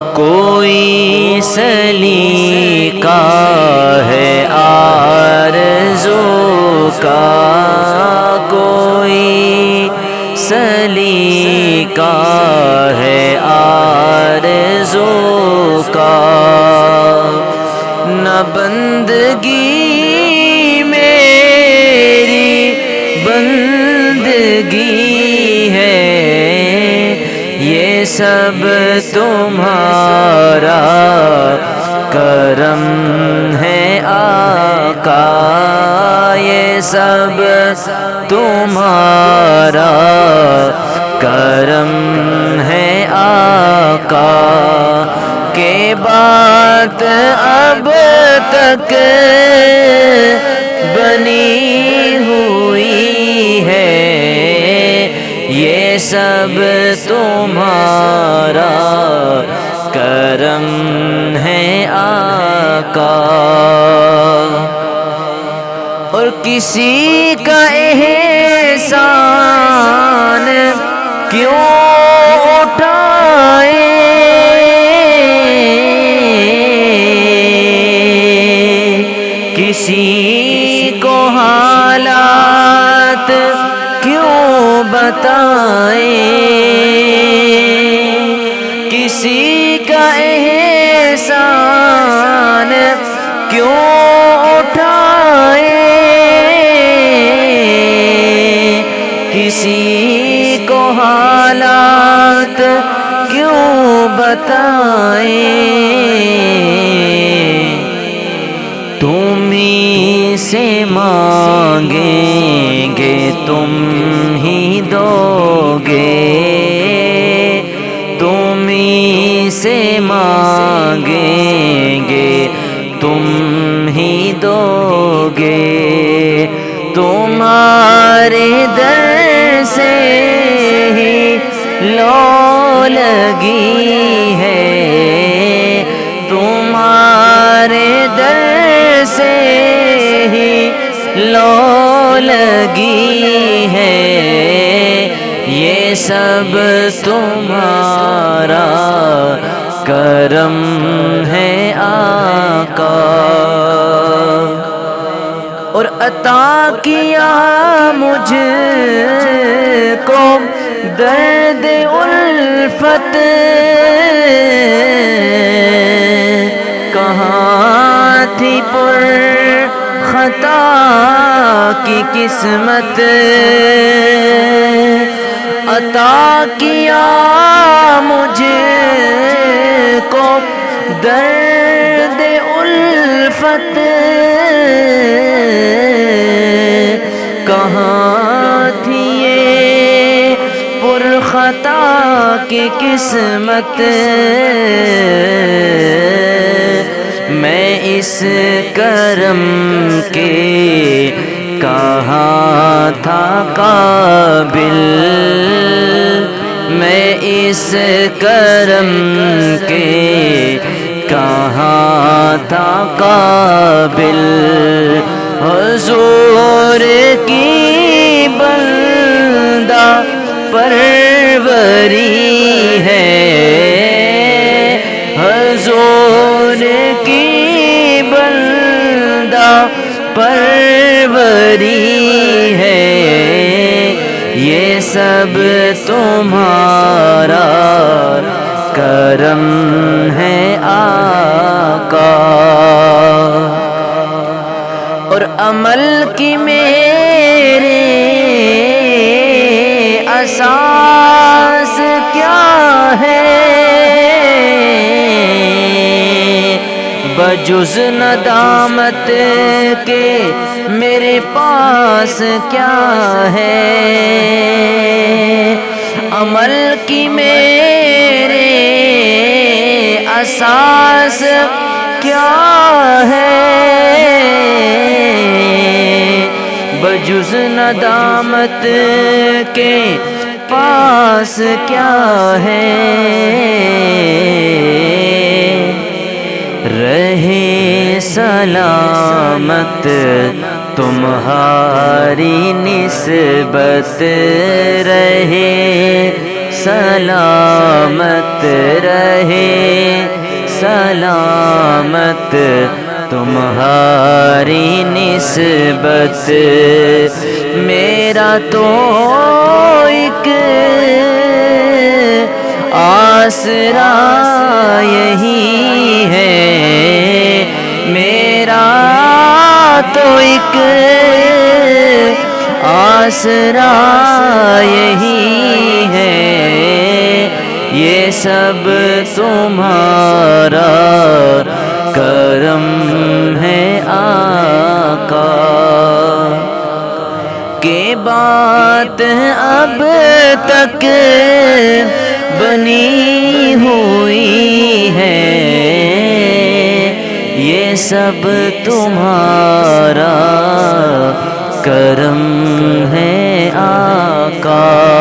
کوئی سلیقہ ہے آرزو کا، کوئی سلیقہ ہے آرزو کا، نہ بندگی میری بندگی ہے، یہ سب تمہارا کرم ہے آقا، یہ سب تمہارا کرم ہے آقا، کہ بات اب تک بنی ہوئی ہے، یہ سب تمہارا کرم ہے آقا۔ اور کسی کا احسان کیوں اٹھائے، کسی کو حالات کیوں بتائیں، کسی کا احسان کیوں اٹھائیں، کسی کو حالات کیوں بتائیں، تمہیں سے مانگیں گے تم ہی دو گے، تمہیں سے مانگیں گے تم ہی دو گے، تمہارے در سے ہی لو لگی ہے، تمہارے در سے ہی لو لگی ہے، یہ سب تمہارا کرم ہے آقا۔ اور عطا کیا مجھ کو درد الفت، کہاں تھی پر خطا کی قسمت، عطا کیا مجھ کو درد الفت، کہاں تھی یہ پر خطا کی قسمت، میں اس کرم کے کہاں تھا قابل، میں اس کرم کے کہاں تھا قابل، حضور کی بندہ پروری ہے، حضور کی بندہ پروری ہے، یہ سب تمہارا کرم ہے آقا۔ اور عمل کی میرے اساس کیا ہے، بجز ندامت کے میرے پاس کیا ہے، عمل کی میرے اساس کیا ہے، بجز ندامت کے پاس کیا ہے، رہے سلامت تمہاری نسبت، رہے سلامت رہے سلامت تمہاری نسبت، میرا تو ایک آسرا یہی ہے، میرا تو ایک آسرا یہی ہے، یہ سب تمہارا کرم ہے آقا، کہ بات اب تک بنی ہوئی ہے، یہ سب تمہارا کرم ہے آقا۔